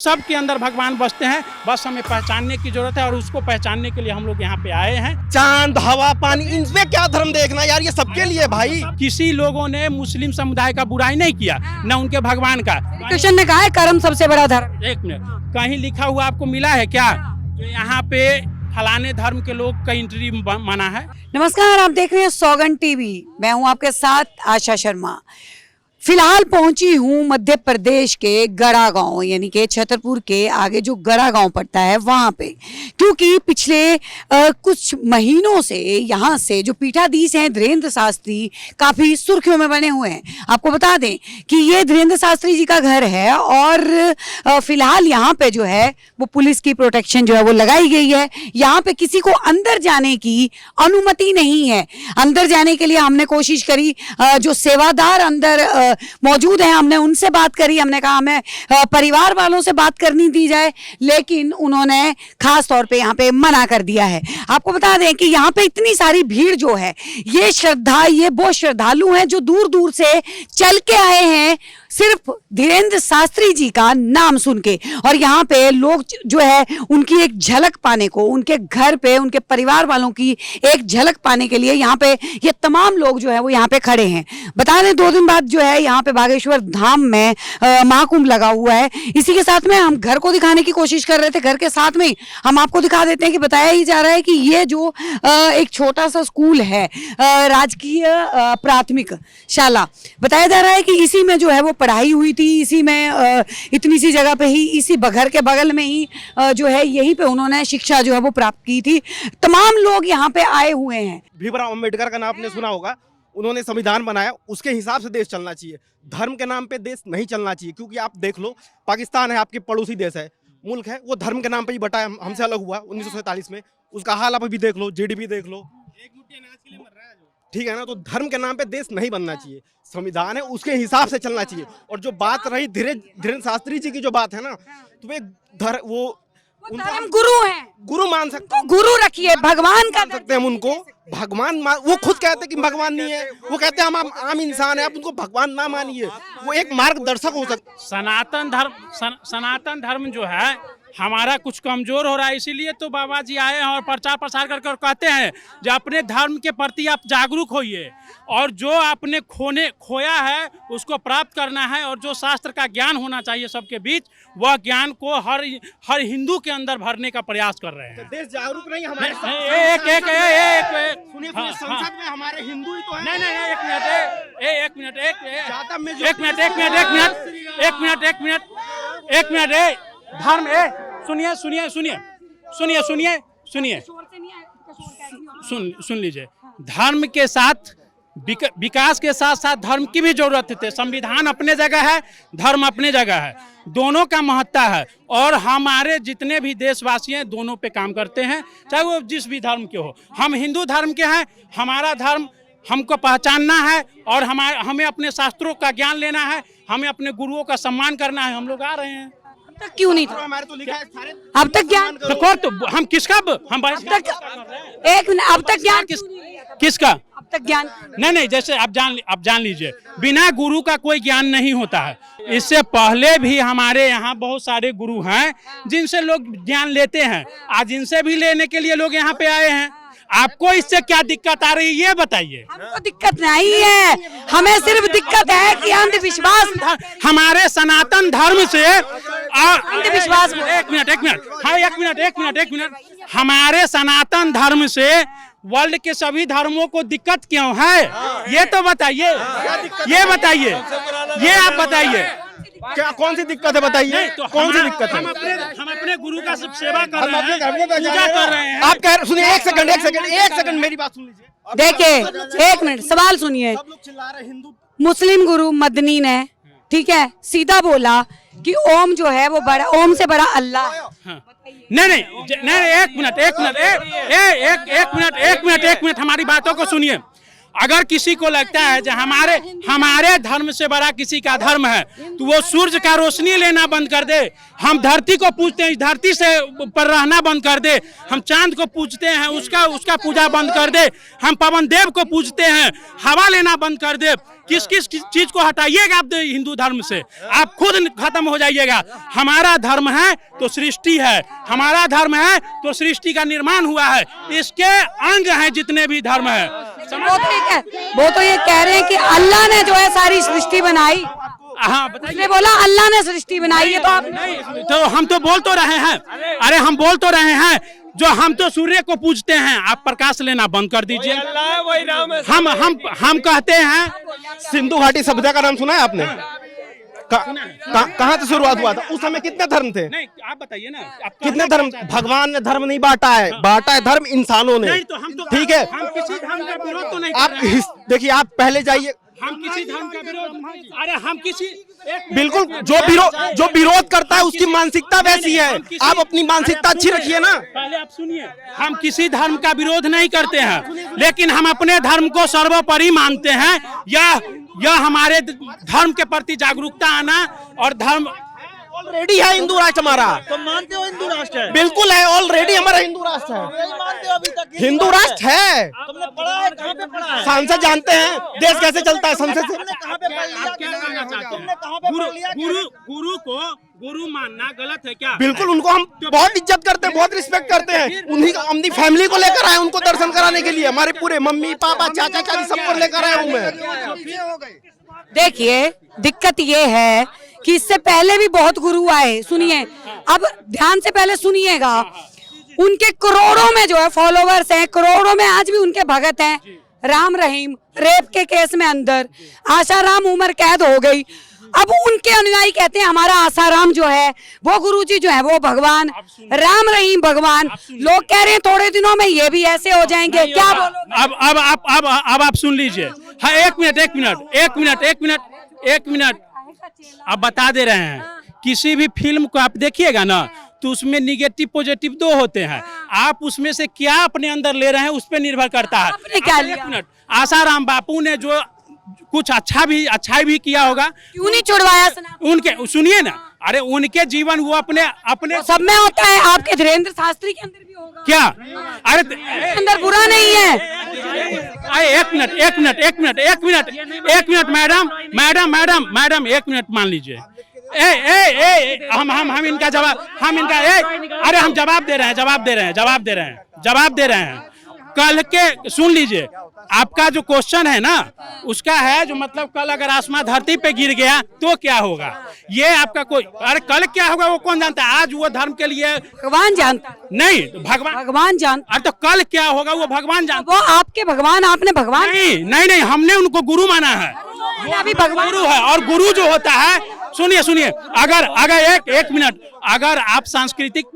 सबके अंदर भगवान बसते हैं, बस हमें पहचानने की जरूरत है और उसको पहचानने के लिए हम लोग यहाँ पे आए हैं। चांद, हवा, पानी, इनमें क्या धर्म देखना यार, ये सबके लिए भाई। किसी लोगों ने मुस्लिम समुदाय का बुराई नहीं किया, न उनके भगवान का। कृष्ण ने कहा है कर्म सबसे बड़ा धर्म। एक मिनट, कहीं लिखा हुआ आपको मिला है क्या जो यहाँ पे फलाने धर्म के लोग का एंट्री मना है? नमस्कार, आप देख रहे हैं सौगन टीवी। मैं हूं आपके साथ आशा शर्मा। फिलहाल पहुंची हूं मध्य प्रदेश के गड़ा गांव, यानी कि छतरपुर के आगे जो गड़ा गांव पड़ता है वहां पे, क्योंकि पिछले कुछ महीनों से यहाँ से जो पीठाधीश हैं धीरेन्द्र शास्त्री काफ़ी सुर्खियों में बने हुए हैं। आपको बता दें कि ये धीरेन्द्र शास्त्री जी का घर है और फिलहाल यहाँ पे जो है वो पुलिस की प्रोटेक्शन जो है वो लगाई गई है। यहाँ पे किसी को अंदर जाने की अनुमति नहीं है। अंदर जाने के लिए हमने कोशिश करी, जो सेवादार अंदर मौजूद हैं, हमने उनसे बात करी। हमने कहा हमें परिवार वालों से बात करनी दी जाए, लेकिन उन्होंने खास तौर पे यहाँ पे मना कर दिया है। आपको बता दें कि यहाँ पे इतनी सारी भीड़ जो है, ये वो श्रद्धालु हैं जो दूर दूर से चल के आए हैं सिर्फ धीरेन्द्र शास्त्री जी का नाम सुन के। और यहाँ पे लोग जो है उनकी एक झलक पाने को, उनके घर पे उनके परिवार वालों की एक झलक पाने के लिए यहाँ पे ये तमाम लोग जो है वो यहाँ पे खड़े हैं। बता दें 2 दिन बाद जो है यहाँ पे बागेश्वर धाम में महाकुंभ लगा हुआ है। इसी के साथ में हम घर को दिखाने की कोशिश कर रहे थे। घर के साथ में ही हम आपको दिखा देते हैं कि बताया ही जा रहा है कि ये जो एक छोटा सा स्कूल है, राजकीय प्राथमिक शाला, बताया जा रहा है कि इसी में जो है वो पढ़ाई हुई थी। इसी में इतनी सी जगह पे ही, इसी घर के बगल में ही जो है यहीं पे उन्होंने शिक्षा जो है वो प्राप्त की थी। तमाम लोग यहाँ पे आए हुए हैं। भीमराव अम्बेडकर का नाम आपने सुना होगा। उन्होंने संविधान बनाया, उसके हिसाब से देश चलना चाहिए। धर्म के नाम पे देश नहीं चलना चाहिए, क्योंकि आप देख लो पाकिस्तान है, आपके पड़ोसी देश है, मुल्क है, वो धर्म के नाम पे ही बटा है, हमसे अलग हुआ 1947 में। उसका हाल आप अभी देख लो, जीडीपी देख लो, ठीक है ना। तो धर्म के नाम पे देश नहीं बनना चाहिए। संविधान है, उसके हिसाब से चलना चाहिए। और जो बात रही धीरेन्द्र शास्त्री जी की जो बात है ना, तो वो धर्म गुरु हैं, गुरु मान सकते हैं, गुरु रखिए, भगवान का मान सकते हैं हम उनको। भगवान वो खुद कहते हैं कि भगवान नहीं है, वो कहते हैं हम आम इंसान है, आप उनको भगवान ना मानिए। वो एक मार्गदर्शक हो सकते। सनातन धर्म जो है हमारा कुछ कमजोर हो रहा है, इसीलिए तो बाबा जी आए हैं और प्रचार प्रसार कर कहते हैं जो अपने धर्म के प्रति आप जागरूक होइए और जो आपने खोया है उसको प्राप्त करना है। और जो शास्त्र का ज्ञान होना चाहिए सबके बीच, वह ज्ञान को हर हिंदू के अंदर भरने का प्रयास कर रहे हैं। देश जागरूक नहीं हमारे सुनिए, संसद में हमारे हिंदू ही तो हैं। नहीं, एक मिनट, धर्म सुन लीजिए। धर्म के साथ विकास के साथ साथ धर्म की भी जरूरत है। संविधान अपने जगह है, धर्म अपने जगह है, दोनों का महत्ता है। और हमारे जितने भी देशवासी हैं दोनों पे काम करते हैं, चाहे वो जिस भी धर्म के हो। हम हिंदू धर्म के हैं, हमारा धर्म हमको पहचानना है और हमें अपने शास्त्रों का ज्ञान लेना है, हमें अपने गुरुओं का सम्मान करना है। हम लोग आ रहे हैं। अब तक क्यों नहीं था? हमारे तो लिखा है सारे, अब तक ज्ञान तो हम किसका हम एक मिनट, अब तक ज्ञान किसका? अब तक ज्ञान नहीं, जैसे आप जान लीजिए, बिना गुरु का कोई ज्ञान नहीं होता है। इससे पहले भी हमारे यहाँ बहुत सारे गुरु हैं जिनसे लोग ज्ञान लेते हैं। आज इनसे भी लेने के लिए लोग यहाँ पे आए हैं। आपको इससे क्या दिक्कत आ रही है ये बताइए। हमको दिक्कत नहीं है, हमें सिर्फ दिक्कत है कि अंधविश्वास, हमारे सनातन धर्म से अंधविश्वास। एक मिनट, हमारे सनातन धर्म से वर्ल्ड के सभी धर्मों को दिक्कत क्यों है? ये तो बताइए, ये आप बताइए। क्या कौन सी दिक्कत है बताइए? तो कौन सी दिक्कत है? हम अपने गुरु का सेवा कर रहे हैं, पूजा कर रहे हैं। आप कह सुनिए, एक सेकंड मेरी बात सुन लीजिए। देखिए, एक मिनट, सवाल सुनिए। सब लोग चिल्ला रहे हैं हिंदू। मुस्लिम गुरु मदनी ने, ठीक है, सीधा बोला कि ओम जो है वो बड़ा, ओम से बड़ा अल्लाह है। नहीं, एक मिनट, हमारी बातों को सुनिए। अगर किसी को लगता है जो हमारे धर्म से बड़ा किसी का धर्म है, तो वो सूर्य का रोशनी लेना बंद कर दे। हम धरती को पूजते हैं, धरती से पर रहना बंद कर दे। हम चांद को पूजते हैं, उसका पूजा बंद कर दे। हम पवन देव को पूजते हैं, हवा लेना बंद कर दे। किस किस चीज को हटाइएगा आप हिंदू धर्म से, आप खुद खत्म हो जाइएगा। हमारा धर्म है तो सृष्टि है, हमारा धर्म है तो सृष्टि का निर्माण हुआ है, इसके अंग हैं जितने भी धर्म है। वो तो ये कह रहे हैं कि अल्लाह ने जो है सारी सृष्टि बनाई। हाँ बताइए। उसने बोला अल्लाह ने सृष्टि बनाई है, तो आप नहीं, तो हम तो बोल तो रहे हैं, अरे हम बोल तो रहे हैं, जो हम तो सूर्य को पूजते हैं, आप प्रकाश लेना बंद कर दीजिए। हम कहते हैं सिंधु घाटी सभ्यता का नाम सुना है आपने? कहाँ से शुरुआत हुआ था? उस समय कितने धर्म थे? नहीं आप बताइए ना, कितने धर्म? भगवान ने धर्म नहीं बांटा है, बांटा है धर्म इंसानों ने। नहीं तो हम तो ठीक है, हम किसी धर्म का विरोध तो नहीं आप कर रहे हैं। देखिए, आप पहले जाइए। हम किसी धर्म का विरोध, अरे हम किसी बिल्कुल, जो विरोध करता है उसकी मानसिकता वैसी है। आप अपनी मानसिकता अच्छी रखिए ना। पहले आप सुनिए, हम किसी धर्म का विरोध नहीं करते हैं, लेकिन हम अपने धर्म को सर्वोपरि मानते हैं। यह हमारे धर्म के प्रति जागरूकता आना, और धर्म ऑलरेडी है हिंदू राष्ट्र हमारा। तो मानते हो हिंदू राष्ट्र है? बिल्कुल है, ऑलरेडी हमारा हिंदू राष्ट्र है। नहीं मानते हो अभी तक? हिंदू राष्ट्र है। तुमने पढ़ा है? कहाँ पे पढ़ा है? सांसद जानते हैं देश कैसे चलता है संसद से। तुमने कहाँ पे पढ़ लिया? क्या कहना चाहते हैं? तुमने कहाँ पे पढ़ लिया? गुरु को गुरु मानना गलत है क्या? बिल्कुल, उनको हम बहुत इज्जत करते हैं, बहुत रिस्पेक्ट करते हैं। उन्हीं अपनी फैमिली को लेकर आए उनको दर्शन कराने के लिए। हमारे पूरे मम्मी पापा चाचा चाची सबको लेकर आया हूँ मैं। देखिए दिक्कत ये है कि इससे पहले भी बहुत गुरु आए। सुनिए, अब ध्यान से पहले सुनिएगा। उनके करोड़ों में जो है फॉलोवर्स हैं, करोड़ों में आज भी उनके भगत हैं। राम रहीम रेप के केस में अंदर, आसाराम उम्र कैद हो गई। अब उनके अनुयायी कहते हैं हमारा आसाराम जो है वो गुरुजी जो है वो भगवान, राम रहीम भगवान। लोग कह रहे हैं थोड़े दिनों में ये भी ऐसे हो जाएंगे। क्या बोलोगे? अब आप सुन लीजिए। हाँ, एक मिनट अब बता दे रहे हैं। किसी भी फिल्म को आप देखिएगा ना, तो उसमें निगेटिव पॉजिटिव दो होते हैं। आप उसमें से क्या अपने अंदर ले रहे हैं उस पर निर्भर करता है। आपने क्या लिया? एक मिनट, आसाराम बापू ने जो कुछ अच्छा भी किया होगा, क्यों नहीं छुड़वाया सनातन? उनके सुनिए ना, अरे उनके जीवन वो अपने सब में होता है। आपके धीरेन्द्र शास्त्री के अंदर भी होगा क्या? अरे अंदर बुरा नहीं है। एक मिनट मैडम एक मिनट मान लीजिए। हम इनका जवाब, अरे हम जवाब दे रहे हैं। कल के सुन लीजिए, आपका जो क्वेश्चन है ना, उसका है जो मतलब कल अगर आसमान धरती पे गिर गया तो क्या होगा, ये आपका कोई, अरे कल क्या होगा वो कौन जानता है? आज वो धर्म के लिए भगवान जानता नहीं, भगवान जानता। अरे तो कल क्या होगा वो भगवान जानता। वो आपके भगवान, आपने भगवान नहीं, हमने उनको गुरु माना है। अभी भगवान गुरु है, और गुरु जो होता है, सुनिए, अगर एक मिनट, अगर आप सांस्कृतिक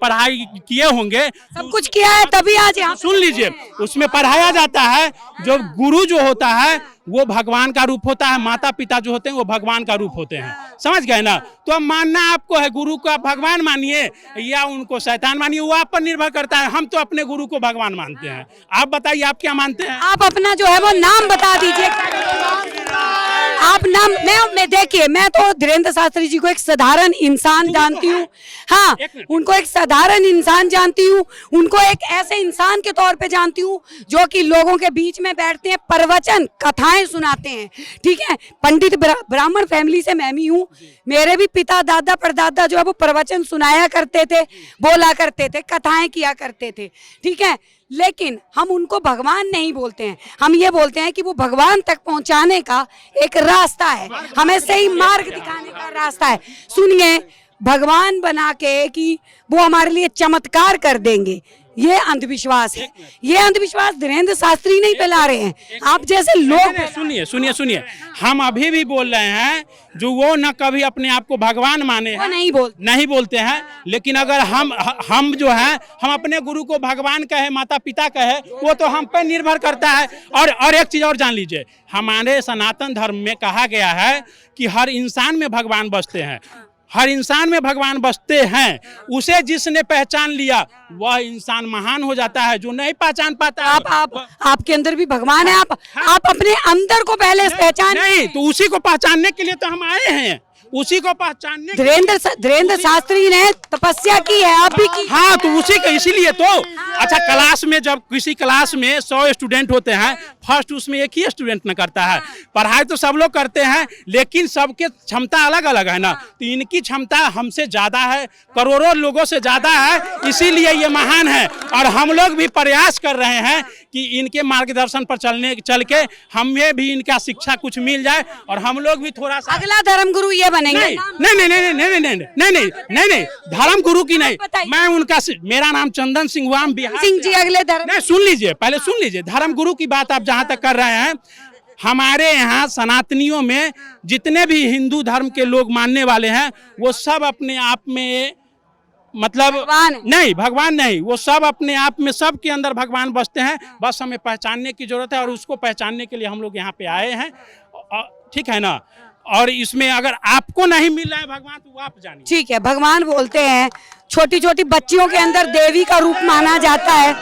पढ़ाई किए होंगे, सब कुछ किया है तभी आज यहाँ। सुन लीजिए, उसमें पढ़ाया जाता है जो गुरु जो होता है वो भगवान का रूप होता है, माता पिता जो होते हैं वो भगवान का रूप होते हैं। समझ गए ना? तो अब मानना आपको है, गुरु को आप भगवान मानिए या उनको शैतान मानिए, वो आप पर निर्भर करता है। हम तो अपने गुरु को भगवान मानते हैं। आप बताइए, आप क्या मानते हैं? आप अपना जो है वो नाम बता दीजिए। आप नाम, मैं देखिए, मैं तो धीरेन्द्र शास्त्री जी को एक साधारण इंसान जानती हूँ। हाँ, उनको एक साधारण इंसान जानती हूँ। उनको एक ऐसे इंसान के तौर पे जानती हूँ जो कि लोगों के बीच में बैठते हैं, प्रवचन कथाएं सुनाते हैं। ठीक है, पंडित ब्राह्मण फैमिली से मैं भी हूँ। मेरे भी पिता दादा परदादा जो है वो प्रवचन सुनाया करते थे, बोला करते थे, कथाएं किया करते थे। ठीक है, लेकिन हम उनको भगवान नहीं बोलते हैं। हम ये बोलते हैं कि वो भगवान तक पहुंचाने का एक रास्ता है, हमें सही मार्ग दिखाने का रास्ता है। सुनिए, भगवान बना के कि वो हमारे लिए चमत्कार कर देंगे, ये अंधविश्वास है। ये अंधविश्वास धीरेन्द्र शास्त्री नहीं फैला रहे हैं, आप जैसे लोग। सुनिए, हम अभी भी बोल रहे हैं जो वो न कभी अपने आप को भगवान माने हैं, नहीं बोलते हैं। लेकिन अगर हम जो है, हम अपने गुरु को भगवान कहे, माता पिता कहे, वो तो हम पर निर्भर करता है। और एक चीज और जान लीजिए, हमारे सनातन धर्म में कहा गया है कि हर इंसान में भगवान बसते हैं। हर इंसान में भगवान बसते हैं। उसे जिसने पहचान लिया वह इंसान महान हो जाता है, जो नहीं पहचान पाता। आपके अंदर भी भगवान है। आप अपने अंदर को पहले पहचान। नहीं, तो उसी को पहचानने के लिए तो हम आए हैं। उसी को पहचानने धीरेन्द्र शास्त्री ने तपस्या की है, आप भी की। हाँ, तो उसी का इसीलिए तो अच्छा, क्लास में जब किसी क्लास में 100 स्टूडेंट होते हैं, फर्स्ट उसमें एक ही स्टूडेंट न करता है। पढ़ाई तो सब लोग करते हैं, लेकिन सबके क्षमता अलग अलग है ना। तो इनकी क्षमता हमसे ज़्यादा है, करोड़ों लोगों से ज़्यादा है, इसीलिए ये महान है। और हम लोग भी प्रयास कर रहे हैं कि इनके मार्गदर्शन पर चल के हमें भी इनका शिक्षा कुछ मिल जाए और हम लोग भी थोड़ा सा। अगला धर्मगुरु ये बनेंगे? नहीं नहीं नहीं नहीं नहीं नहीं नहीं नहीं नहीं नहीं, धर्म गुरु की नहीं, मैं उनका, मेरा नाम चंदन सिंह हुआ, हम बिहार सिंह जी अगले धर्म। नहीं, सुन लीजिए, पहले सुन लीजिए। धर्म गुरु की बात आप जहां तक कर रहे हैं, हमारे यहाँ सनातनियों में जितने भी हिंदू धर्म के लोग मानने वाले हैं, वो सब अपने आप में मतलब नहीं, भगवान नहीं, वो सब अपने आप में, सब के अंदर भगवान बसते हैं। बस हमें पहचानने की जरूरत है और उसको पहचानने के लिए हम लोग यहाँ पे आए हैं, ठीक है ना। और इसमें अगर आपको नहीं मिल रहा है भगवान, तो वो आप जानिए। ठीक है, भगवान बोलते हैं, छोटी छोटी बच्चियों के अंदर देवी का रूप माना जाता है।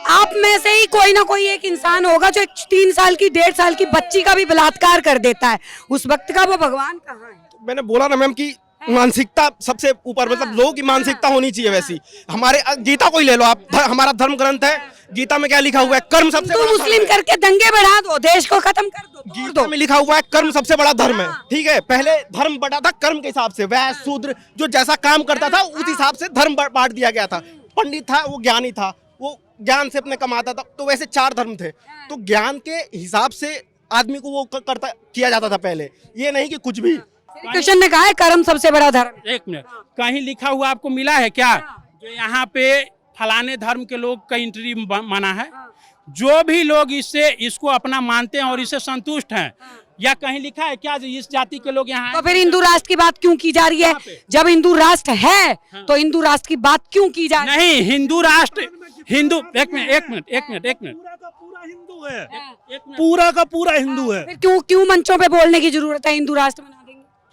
आप में से ही कोई ना कोई एक इंसान होगा जो 3 साल की 1.5 साल की बच्ची का भी बलात्कार कर देता है, उस वक्त का वो भगवान कहाँ है? मैंने बोला ना मैम कि मानसिकता सबसे ऊपर, मतलब लोगों की मानसिकता होनी चाहिए वैसी। हमारे गीता को ही ले लो आप, हमारा धर्म ग्रंथ है, गीता में क्या लिखा हुआ है? कर्म सबसे तो बड़ा मुस्लिम करके दंगे बढ़ा दो, देश को खत्म कर दो, तोड़ गीता दो। में लिखा हुआ है कर्म सबसे बड़ा धर्म है, ठीक है। पहले धर्म बटा था कर्म के हिसाब से, वैश्य शूद्र जो जैसा काम करता था उस हिसाब से धर्म बांट दिया गया था। पंडित था वो ज्ञानी था, वो ज्ञान से अपने कमाता था, तो वैसे 4 धर्म थे। तो ज्ञान के हिसाब से आदमी को वो करता किया जाता था पहले, ये नहीं कि कुछ भी। कृष्ण ने कहा है कर्म सबसे बड़ा धर्म। एक मिनट, कहीं लिखा हुआ आपको मिला है क्या जो यहाँ पे फलाने धर्म के लोग का एंट्री माना है? जो भी लोग इसको अपना मानते हैं और इससे संतुष्ट हैं, या कहीं लिखा है क्या इस जाति के लोग यहाँ? तो फिर हिंदू राष्ट्र की बात क्यों की जा रही है? जब हिंदू राष्ट्र है तो हिंदू राष्ट्र की बात क्यों की जा रही है? नहीं, हिंदू राष्ट्र, हिंदू, एक मिनट पूरा हिंदू है, पूरा का पूरा हिंदू है। फिर क्यों मंचों पे बोलने की जरूरत है हिंदू राष्ट्र बना देंगे?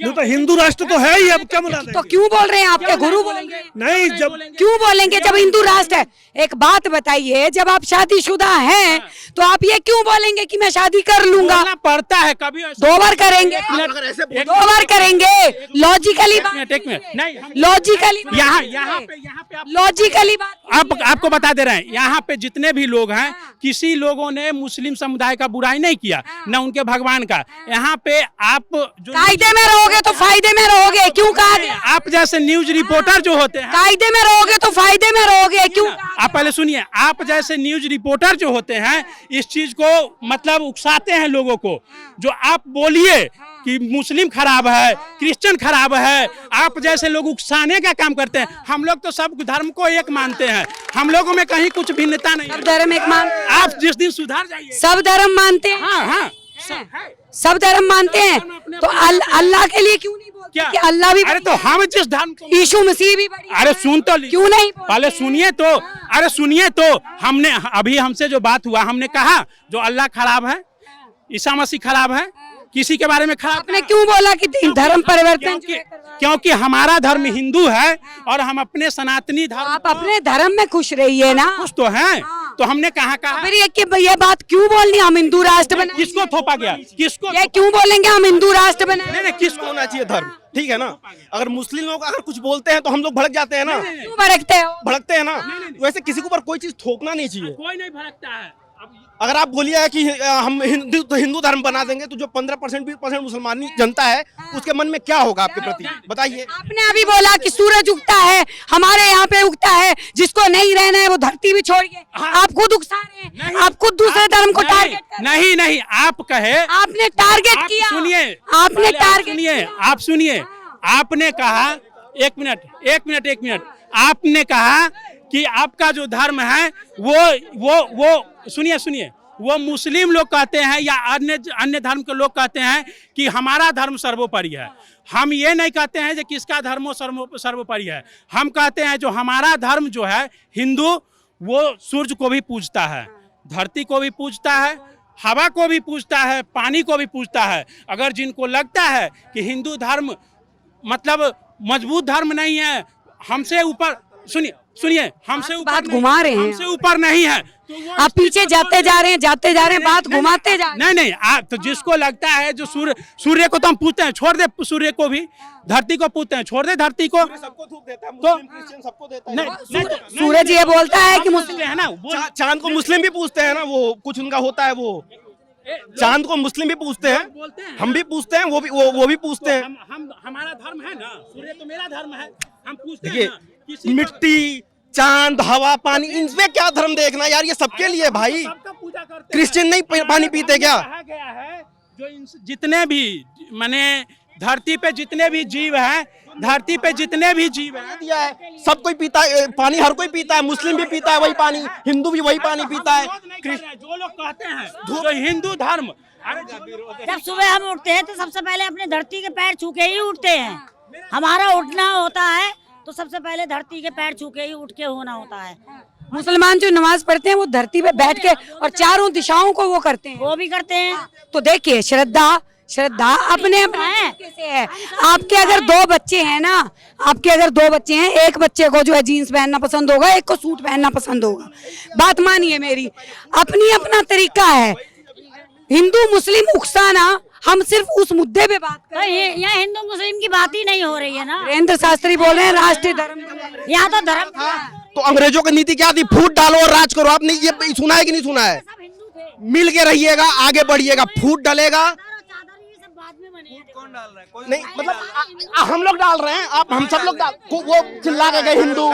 ये तो हिंदू राष्ट्र तो है ही, अब क्या बना देंगे? तो क्यों बोल रहे हैं? आपके गुरु बोलेंगे? नहीं, जब क्यों बोलेंगे जब हिंदू राष्ट्र है? एक बात बताइए, जब आप शादीशुदा हैं तो आप ये क्यों बोलेंगे कि मैं शादी कर लूंगा? बोलना पड़ता है कभी। 2 बार करेंगे, अगर ऐसे 2 बार करेंगे, लॉजिकली एक मिनट नहीं, लॉजिकली यहाँ पे आप लॉजिकली बात आपको बता दे रहे हैं, यहाँ पे जितने भी लोग हैं, किसी लोगों ने मुस्लिम समुदाय का बुराई नहीं किया, न उनके भगवान का। यहाँ पे आप जो कायदे में रहोगे तो फायदे में रहोगे, क्यों कहा गया? आप जैसे न्यूज रिपोर्टर जो होते हैं, कायदे में रहोगे तो फायदे में रहोगे, क्यों? आप पहले सुनिए, आप जैसे न्यूज रिपोर्टर जो होते हैं, इस चीज को मतलब उकसाते हैं लोगों को। जो आप बोलिए कि मुस्लिम खराब है, क्रिश्चियन खराब है, आप जैसे लोग उकसाने का काम करते हैं। हम लोग तो सब धर्म को एक मानते हैं, हम लोगों में कहीं कुछ भिन्नता नहीं सब है। धर्म एक मान, आप जिस दिन सुधार जाइए। सब धर्म मानते हैं, हाँ, सब धर्म मानते हैं, तो अल्लाह के लिए क्यों नहीं बोलते क्या? कि अल्लाह भी? अरे तो हम जिस धर्म को, यीशु मसीह भी बढ़िया अरे है। सुन तो लीजिए। क्यों नहीं बोलते? पहले सुनिए तो, अरे सुनिए तो, हमने अभी हमसे जो बात हुआ, हमने कहा जो अल्लाह खराब है, ईसा मसीह खराब है, किसी के बारे में खराब? आपने क्यों बोला कि धर्म परिवर्तन? क्योंकि हमारा धर्म हिंदू है और हम अपने सनातनी धर्म, आप अपने धर्म में खुश रहिए ना। खुश तो हैं, तो हमने कहा फिर ये बात क्यों बोलनी हम हिंदू राष्ट्र बना? किसको थोपा गया? किसको? ये क्यों बोलेंगे हम हिंदू राष्ट्र बना? नहीं, किसको होना चाहिए धर्म, ठीक है ना। अगर मुस्लिम लोग अगर कुछ बोलते हैं तो हम लोग भड़क जाते हैं ना, क्यों भड़कते हो? भड़कते हैं ना। वैसे किसी के ऊपर कोई चीज थोपना नहीं चाहिए। कोई नहीं भड़कता है। अगर आप बोलिए कि हम हिंदू धर्म बना देंगे, तो जो 15% 20% मुसलमानी जनता है उसके मन में क्या होगा आपके प्रति, बताइए। आपने अभी बोला कि सूरज उगता है, हमारे यहाँ पे उगता है, जिसको नहीं रहना है वो धरती भी छोड़िए। आप खुद उकसा रहे हैं, आप खुद दूसरे धर्म को टारगेट कर रहे हैं। नहीं, आप कहे, आपने टारगेट किया। सुनिए, आपने टारगेट, सुनिए, आपने कहा, एक मिनट, आपने कहा कि आपका जो धर्म है वो सुनिए, वो मुस्लिम लोग कहते हैं या अन्य धर्म के लोग कहते हैं कि हमारा धर्म सर्वोपरि है। हम ये नहीं कहते हैं कि किसका धर्म सर्वोपरि है। हम कहते हैं जो हमारा धर्म जो है हिंदू, वो सूर्य को भी पूजता है, धरती को भी पूजता है, हवा को भी पूजता है, पानी को भी पूजता है। अगर जिनको लगता है कि हिंदू धर्म मतलब मजबूत धर्म नहीं है, हमसे ऊपर, सुनिए, हमसे ऊपर बात घुमा रहे हैं, हमसे ऊपर नहीं है, आप पीछे जाते जा रहे हैं, बात घुमाते जा रहे हैं। नहीं आप तो जिसको लगता है जो सूर्य को तो हम पूछते हैं, छोड़ दे सूर्य को भी, धरती को पूछते हैं, छोड़ दे धरती को। सबको धूप देता है, तो- मुस्लिम क्रिश्चियन सबको देता है। नहीं, सूरज ये बोलता है कि मुस्लिम है ना चांद को मुस्लिम भी पूछते हैं ना, वो कुछ उनका होता है, वो चांद को मुस्लिम भी पूछते हैं, बोलते हैं, हम भी पूछते हैं, वो भी पूछते हैं। हम हमारा धर्म है ना, सूर्य तो मेरा धर्म है, हम पूछते हैं देखिए, ना, किसी मिट्टी, चांद, हवा, पानी, इनमें क्या धर्म देखना यार, ये सबके लिए भाई। सबका पूजा करते हैं। क्रिश्चियन नहीं पानी पीते क्या? कहा गया है जो जितने भी माने धरती पे जितने भी जीव हैं, धरती पे जितने भी जीव हैं, दिया है, सब कोई पीता है पानी, हर कोई पीता है, मुस्लिम भी पीता है वही पानी, हिंदू भी वही पानी पीता है। विरोध नहीं कर रहे हैं। जो लोग कहते हैं जो हिंदू धर्म, अरे जब सुबह हम उठते हैं तो सबसे पहले अपने धरती के पैर छू के ही उठते हैं। हमारा उठना होता है तो सबसे पहले धरती के पैर छू के ही उठ के होना होता है। मुसलमान जो नमाज पढ़ते हैं वो धरती पे बैठ के और चारों दिशाओं को वो करते हैं। वो भी करते हैं। तो देखिए श्रद्धा अपने अपने तरीके से है। आपके अगर दो बच्चे हैं ना, आपके अगर दो बच्चे हैं, एक बच्चे को जो है जीन्स पहनना पसंद होगा, एक को सूट पहनना पसंद होगा, बात मानिए मेरी, अपनी अपना तरीका है। हिंदू मुस्लिम उकसाना, हम सिर्फ उस मुद्दे पे बात कर तो रहे हैं। यहाँ हिंदू मुस्लिम की बात ही नहीं हो रही है ना। वीरेंद्र शास्त्री बोल रहे हैं राष्ट्रीय धर्म। यहाँ तो धर्म तो अंग्रेजों की नीति क्या थी? फूट डालो और राज करो। आपने ये सुना है कि नहीं सुना है? सब हिंदू थे। मिल के रहिएगा, आगे बढ़िएगा, फूट डलेगा चादर ये सब बाद में बने हैं। नहीं, मतलब हम लोग डाल रहे हैं, आप हम सब लोग डाल, वो चिल्ला के गए हिंदू,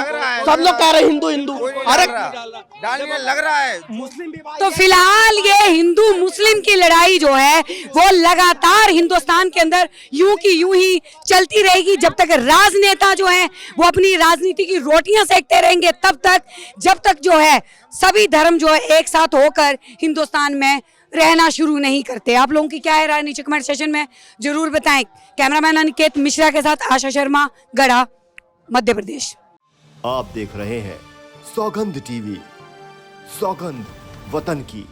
सब लोग कह रहे हिंदू हिंदू, अरे डालने लग रहा है। मुस्लिम भी भाई तो फिलहाल ये हिंदू मुस्लिम की लड़ाई जो है वो लगातार हिंदुस्तान के अंदर यूं की यूं ही चलती रहेगी जब तक राजनेता जो है वो अपनी राजनीति की रोटियां सेकते रहेंगे, तब तक जब तक जो है सभी धर्म जो है एक साथ होकर हिंदुस्तान में रहना शुरू नहीं करते। आप लोगों की क्या है राय नीचे कमेंट सेशन में जरूर बताएं। कैमरामैन अनिकेत मिश्रा के साथ आशा शर्मा, गढ़ा, मध्य प्रदेश। आप देख रहे हैं सौगंध टीवी, सौगंध वतन की।